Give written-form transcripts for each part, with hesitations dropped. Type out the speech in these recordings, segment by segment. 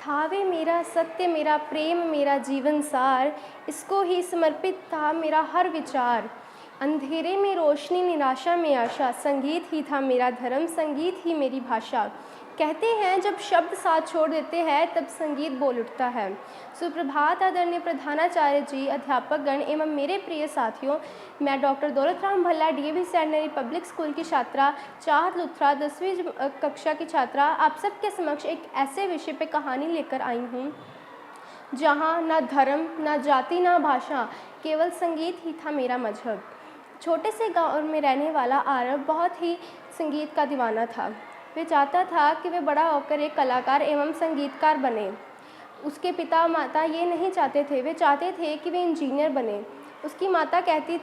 था वे मेरा सत्य, मेरा प्रेम, मेरा जीवन सार, इसको ही समर्पित था मेरा हर विचार। अंधेरे में रोशनी, निराशा में आशा, संगीत ही था मेरा धर्म, संगीत ही मेरी भाषा। कहते हैं जब शब्द साथ छोड़ देते हैं तब संगीत बोल उठता है। सुप्रभात आदरणीय प्रधानाचार्य जी, अध्यापकगण एवं मेरे प्रिय साथियों, मैं doctor Daulatram Bhalla DAV secondary public school की छात्रा चाहत लुथरा 10वीं कक्षा की छात्रा आप सबके समक्ष एक ऐसे विषय पर कहानी लेकर आई हूँ जहाँ ना धर्म, ना जाति, ना भाषा, केवल संगीत ही था मेरा मजहब। छोटे से गांव में रहने वाला आरव बहुत ही संगीत का दीवाना था। वे चाहता था कि वे बड़ा होकर एक कलाकार एवं संगीतकार बने। उसके पिता माता ये नहीं चाहते थे, वे चाहते थे कि वे इंजीनियर बने। उसकी माता कहती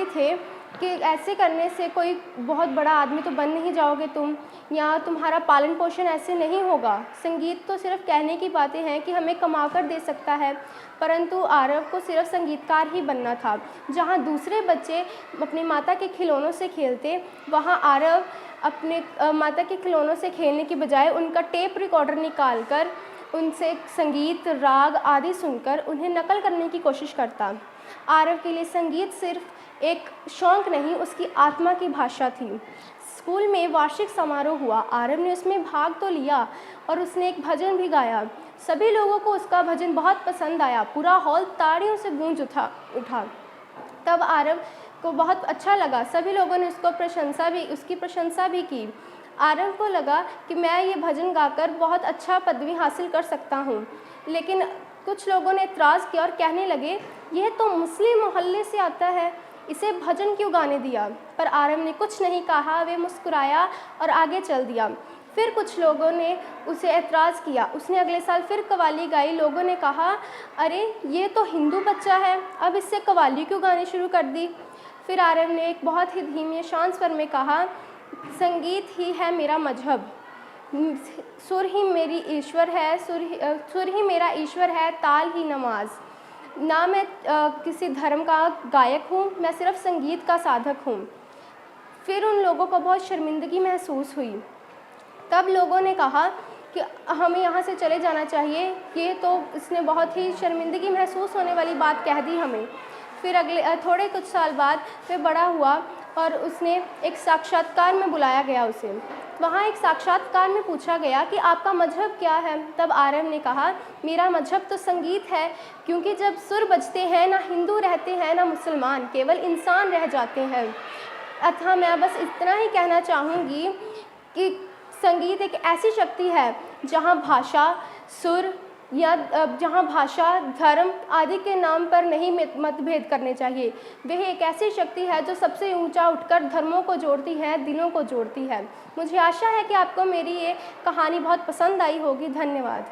थे कि ऐसे करने से कोई बहुत बड़ा आदमी तो बन नहीं जाओगे तुम, या तुम्हारा पालन पोषण ऐसे नहीं होगा। संगीत तो सिर्फ कहने की बातें हैं कि हमें कमा कर दे सकता है, परंतु आरव को सिर्फ संगीतकार ही बनना था। जहाँ दूसरे बच्चे अपनी माता के खिलौनों से खेलते, वहाँ आरव अपने माता के खिलौनों से खेलने की बजाय उनका टेप रिकॉर्डर निकाल कर उनसे संगीत, राग आदि सुनकर उन्हें नकल करने की कोशिश करता। आरव के लिए संगीत सिर्फ एक शौक नहीं, उसकी आत्मा की भाषा थी। स्कूल में वार्षिक समारोह हुआ, आरव ने उसमें भाग तो लिया और उसने एक भजन भी गाया। सभी लोगों को उसका भजन बहुत पसंद आया, पूरा हॉल तालियों से गूंज उठा। तब आरव को बहुत अच्छा लगा, सभी लोगों ने उसकी प्रशंसा भी की। आरव को लगा कि मैं ये भजन गाकर बहुत अच्छा पदवी हासिल कर सकता हूँ, लेकिन कुछ लोगों ने एतराज़ किया और कहने लगे, यह तो मुस्लिम मोहल्ले से आता है, इसे भजन क्यों गाने दिया। पर आरव ने कुछ नहीं कहा, वे मुस्कुराया और आगे चल दिया। फिर कुछ लोगों ने उसे एतराज़ किया, उसने अगले साल फिर कव्वाली गाई। लोगों ने कहा, अरे ये तो हिंदू बच्चा है, अब इससे कव्वाली क्यों गानी शुरू कर दी। फिर आरव ने एक बहुत ही धीमे शांत स्वर में कहा, संगीत ही है मेरा मजहब, सुर ही मेरा ईश्वर है, ताल ही नमाज। ना मैं किसी धर्म का गायक हूँ, मैं सिर्फ संगीत का साधक हूँ। फिर उन लोगों को बहुत शर्मिंदगी महसूस हुई। तब लोगों ने कहा कि हमें यहाँ से चले जाना चाहिए, ये तो इसने बहुत ही शर्मिंदगी महसूस होने वाली बात कह दी हमें। फिर अगले थोड़े कुछ साल बाद वह बड़ा हुआ और उसने एक साक्षात्कार में बुलाया गया उसे। वहाँ एक साक्षात्कार में पूछा गया कि आपका मजहब क्या है। तब आरव ने कहा, मेरा मजहब तो संगीत है, क्योंकि जब सुर बजते हैं ना हिंदू रहते हैं ना मुसलमान, केवल इंसान रह जाते हैं। अतः मैं बस इतना ही कहना चाहूँगी कि संगीत एक ऐसी शक्ति है जहाँ भाषा, सुर या जहाँ भाषा, धर्म आदि के नाम पर नहीं मतभेद करने चाहिए। वह एक ऐसी शक्ति है जो सबसे ऊंचा उठकर धर्मों को जोड़ती है, दिलों को जोड़ती है। मुझे आशा है कि आपको मेरी ये कहानी बहुत पसंद आई होगी। धन्यवाद।